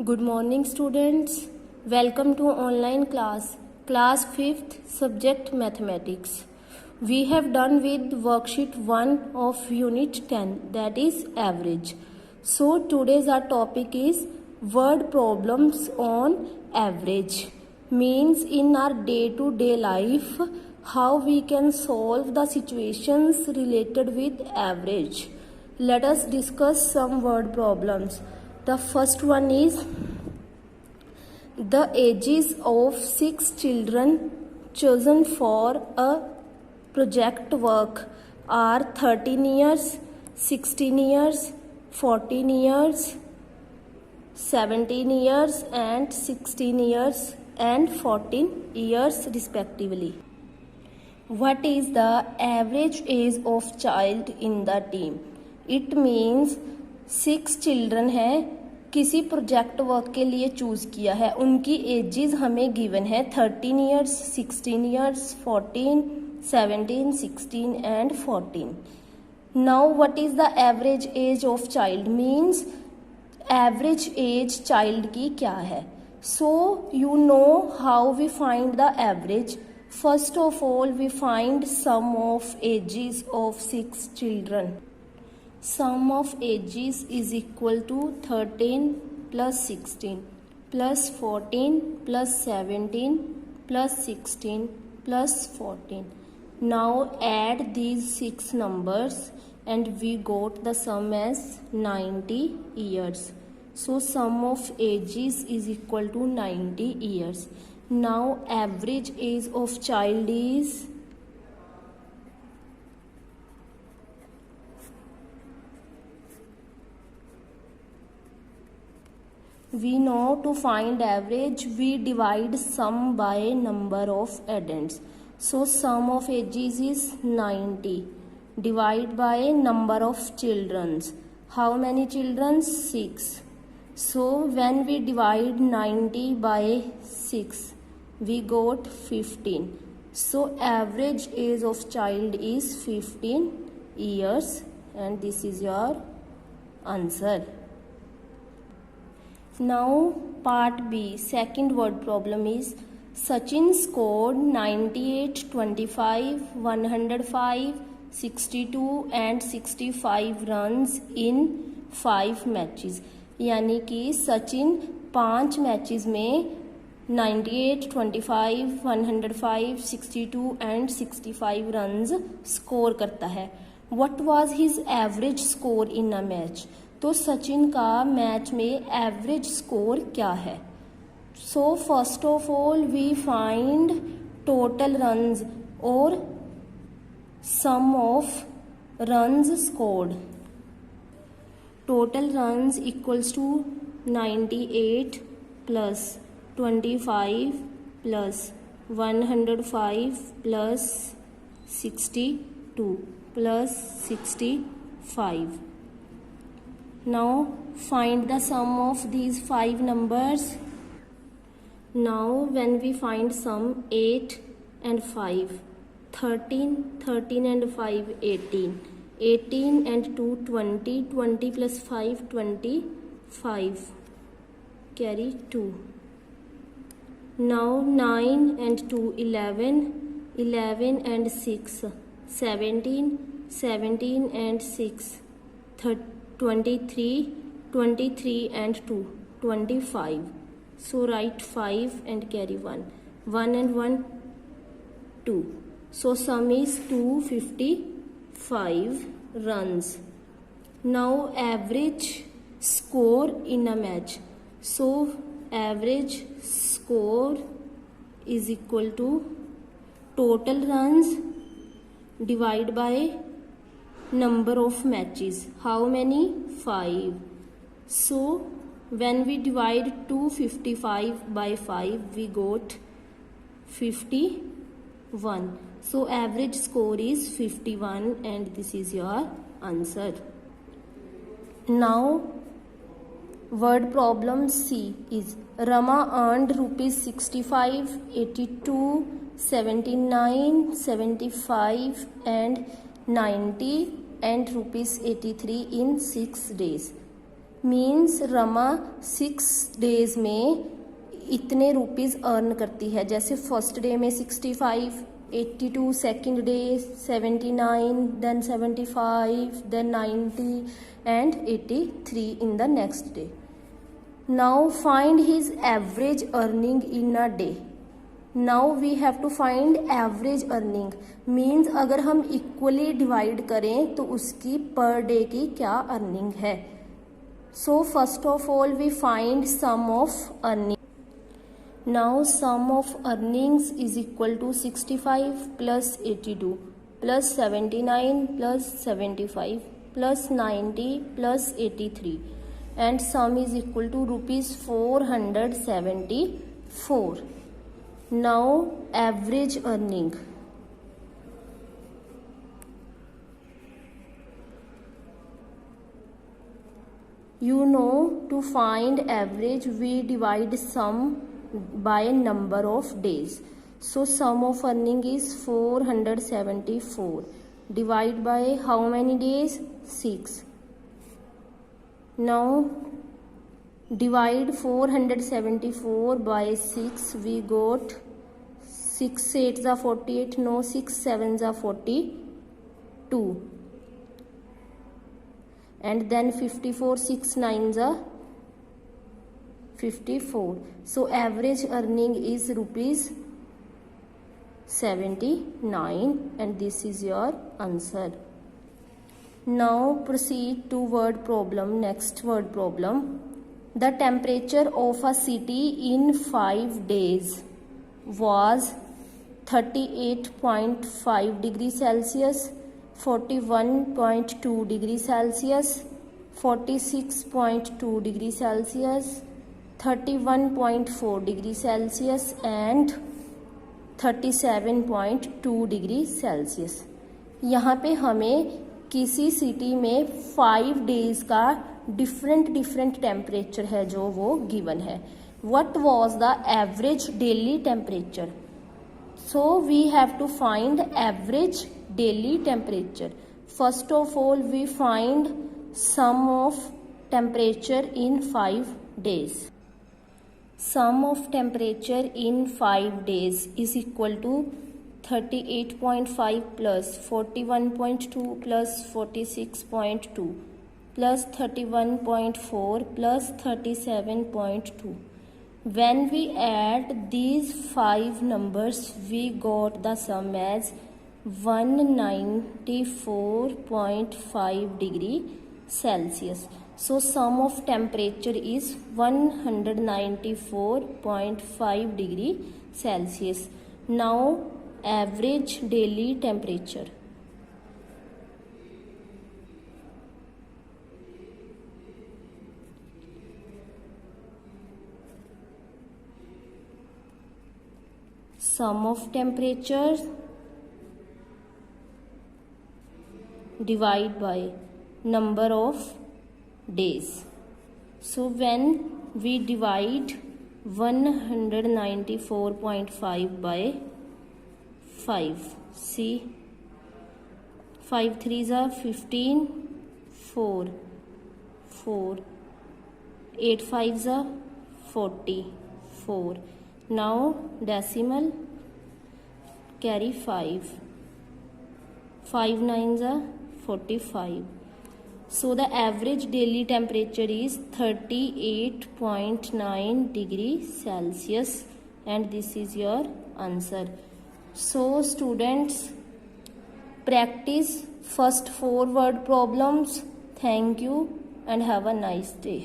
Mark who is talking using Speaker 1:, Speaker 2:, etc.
Speaker 1: Good morning students. Welcome to online class 5th, subject mathematics. We have done with worksheet 1 of unit 10, that is average. So today's our topic is word problems on average. Means in our day-to-day life how we can solve the situations related with average. Let us discuss some word problems. The first one is the ages of 6 children chosen for a project work are 13 years, 16 years, 14 years, 17 years and 16 years and 14 years respectively. What is the average age of child in the team? It means 6 children हैं, किसी project work के लिए choose किया है, उनकी edges हमें given है 13 years, 16 years, 14, 17, 16 and 14. Now what is the average age of child? Means average age child की क्या है. So you know how we find the average. First of all, we find sum of ages of 6 children. Sum of ages is equal to 13 plus 16 plus 14 plus 17 plus 16 plus 14. Now add these 6 numbers and we got the sum as 90 years. So sum of ages is equal to 90 years. Now average age of child is we know to find average we divide sum by number of addends. So sum of ages is 90. Divide by number of children. How many children? 6. So when we divide 90 by 6, we got 15. So average age of child is 15 years and this is your answer. Now part B, second word problem is Sachin scored 98, 25, 105, 62 and 65 runs in 5 matches. यानी कि Sachin 5 matches में 98, 25, 105, 62 and 65 runs score करता है. What was his average score in a match? तो सचिन का match में average score क्या है? So first of all we find total runs और sum of runs scored. Total runs equals to 98 plus 25 plus 105 plus 62 plus 65. Now find the sum of these 5 numbers. Now when we find sum 8 and 5, 13, 13 and 5, 18. 18 and 2 20, 20 plus 5 25, carry 2. Now 9 and 2 11, 11 and 6 17, 17 and 6 23, 23 and 2 25. So write 5 and carry 1, 1 and 1 2. So sum is 255 runs. Now average score in a match. So average score is equal to total runs divided by number of matches. How many? 5. So when we divide 255 by 5, we got 51. So average score is 51 and this is your answer. Now word problem C is Rama earned rupees 65, 82, 79, 75 and 90 and rupees 83 in 6 days. Means Rama 6 days में इतने rupees earn करती है। जैसे first day में 65, 82, second day 79, then 75, then 90 and 83 in the next day. Now find his average earning in a day. Now we have to find average earning, means अगर हम equally divide करें तो उसकी per day की क्या earning है। So first of all we find sum of earning. Now sum of earnings is equal to 65 plus 82 plus 79 plus 75 plus 90 plus 83 and sum is equal to ₹474। Now average earning. You know, to find average we divide sum by number of days. So sum of earning is 474. Divide by how many days? 6. Now divide 474 by 6. We got 6 8s are 48. No, 6 7s are 42. And then 54, 6 9s are 54. So average earning is ₹79 and this is your answer. Now proceed to word problem. Next word problem. The temperature of a city in 5 days was 38.5 degrees Celsius, 41.2 degrees Celsius, 46.2 degrees Celsius, 31.4 degrees Celsius and 37.2 degrees Celsius। यहाँ पे हमें किसी city में 5 days का different temperature है जो वो given है। What was the average daily temperature? So we have to find average daily temperature. First of all we find sum of temperature in 5 days. Sum of temperature in 5 days is equal to 38.5 plus 41.2 plus 46.2 plus 31.4 plus 37.2. When we add these 5 numbers, we got the sum as 194.5 degree Celsius. So sum of temperature is 194.5 degree Celsius. Now average daily temperature. Sum of temperature divide by number of days. So when we divide 194.5 by 5, see 5 3s are 15, 4 8 5s are 44. Now decimal carry 5 9s are 45. So the average daily temperature is 38.9 degree Celsius and this is your answer. So students, practice first 4 word problems. Thank you and have a nice day.